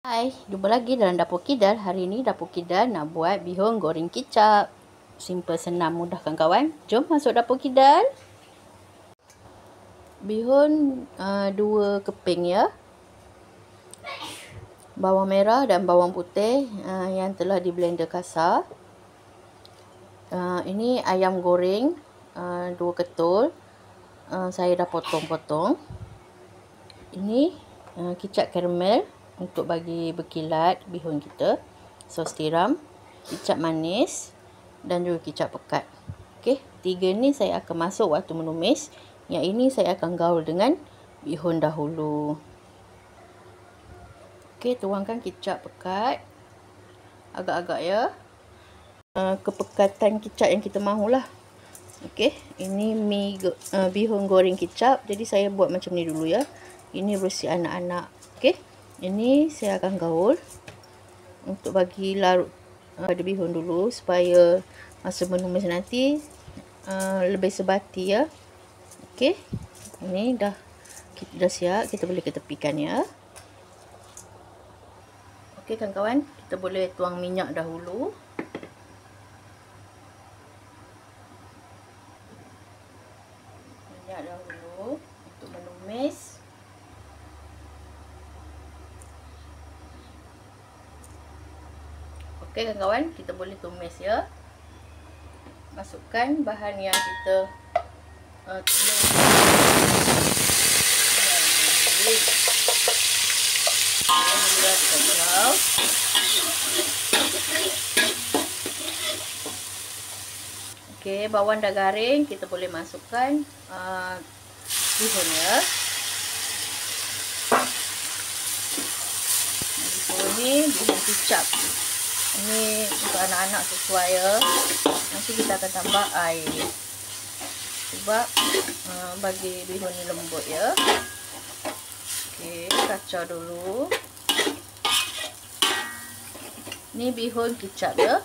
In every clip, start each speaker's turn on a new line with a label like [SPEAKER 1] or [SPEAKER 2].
[SPEAKER 1] Hai, jumpa lagi dalam Dapur Kidal. Hari ini Dapur Kidal nak buat bihun goreng kicap. Simple, senang, mudah kan kawan. Jom masuk Dapur Kidal. Bihun 2 keping ya. Bawang merah dan bawang putih yang telah di blender kasar. Ini ayam goreng 2 ketul. Saya dah potong-potong. Ini kicap karamel untuk bagi berkilat bihun kita, sos tiram, kicap manis dan juga kicap pekat. Okey, 3 ni saya akan masuk waktu menumis. Yang ini saya akan gaul dengan bihun dahulu. Okey, tuangkan kicap pekat agak-agak ya. Kepekatan kicap yang kita mahulah. Okey, ini bihun goreng kicap. Jadi saya buat macam ni dulu ya. Ini versi anak-anak. Okey. Ini saya akan gaul untuk bagi larut pada bihun dulu supaya masa menumis nanti lebih sebati ya. Okey. Ini dah siap, kita boleh ketepikan ya. Okey kawan-kawan, kita boleh tuang minyak dahulu. Minyak dahulu untuk menumis. Okey kawan-kawan, kita boleh tumis ya. Masukkan bahan yang kita Okey, bawang dah garing, kita boleh masukkan bihun ya. Bihun ni bihun kicap. Ini untuk anak-anak sesuai ya. Nanti kita akan tambah air. Sebab bagi bihun ni lembut ya. Okey, kacau dulu. Ni bihun kicap ya.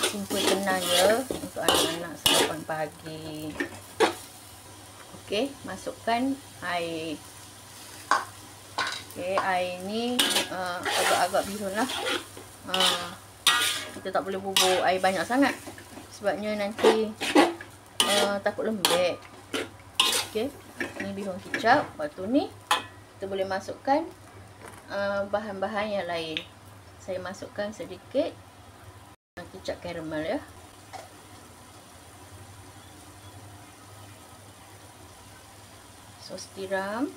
[SPEAKER 1] Simple, tenang ya untuk anak-anak sarapan pagi. Okey, masukkan air. Okey, air ni agak-agak bihun lah. Kita tak boleh bubur air banyak sangat sebabnya nanti takut lembek. Okey, ni bihun kicap. Waktu ni kita boleh masukkan bahan-bahan yang lain. Saya masukkan sedikit kicap karamel ya. Sos tiram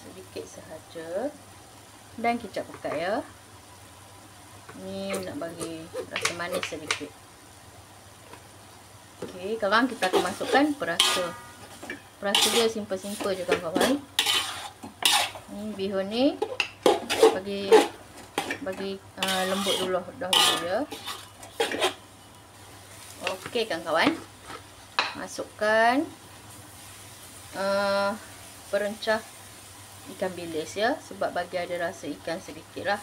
[SPEAKER 1] sedikit sahaja dan kicap pekat ya. Ni nak bagi rasa manis sedikit. Okey, kawan, kita akan masukkan perasa. Perasa dia simple-simple je kawan-kawan. Ni bihun ni bagi lembut dahulu ya. Okey kawan-kawan. Masukkan perencah ikan bilis ya, sebab bagi ada rasa ikan sedikit lah.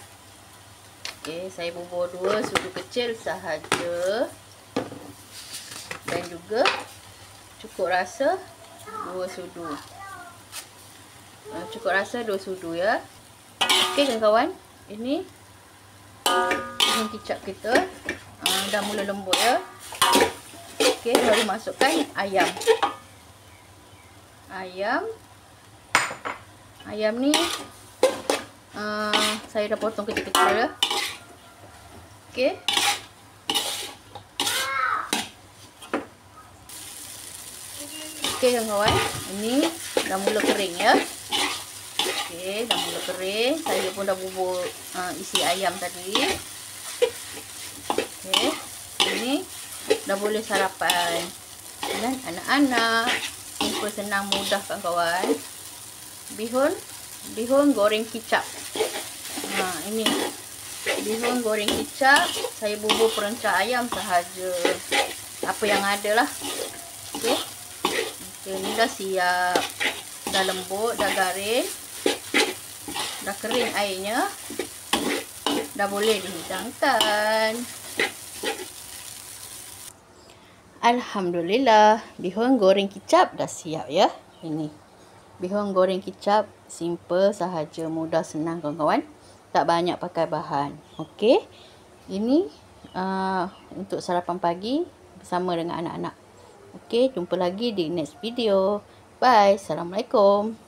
[SPEAKER 1] Okey, saya bubur 2 sudu kecil sahaja. Dan juga cukup rasa 2 sudu. Cukup rasa 2 sudu ya. Okey kawan-kawan, ini bihun kicap kita dah mula lembut ya. Okey, baru masukkan ayam. Ayam ni saya dah potong kecil-kecil ya. Okey. Okey kawan-kawan, ini dah mula kering ya. Okey, dah mula kering. Saya pun dah bubur isi ayam tadi. Okey, ini dah boleh sarapan dengan anak-anak. Simple, senang, mudah kawan-kawan. Bihun goreng kicap. Ini bihun goreng kicap. Saya bubur perencah ayam sahaja. Apa yang ada lah. Okey. Ini dah siap. Dah lembut, dah garing. Dah kering airnya. Dah boleh dihidangkan. Alhamdulillah, bihun goreng kicap dah siap ya. Ini Bihun goreng kicap simple sahaja, mudah senang kawan-kawan. Tak banyak pakai bahan. Okey. Ini untuk sarapan pagi bersama dengan anak-anak. Okey, jumpa lagi di next video. Bye. Assalamualaikum.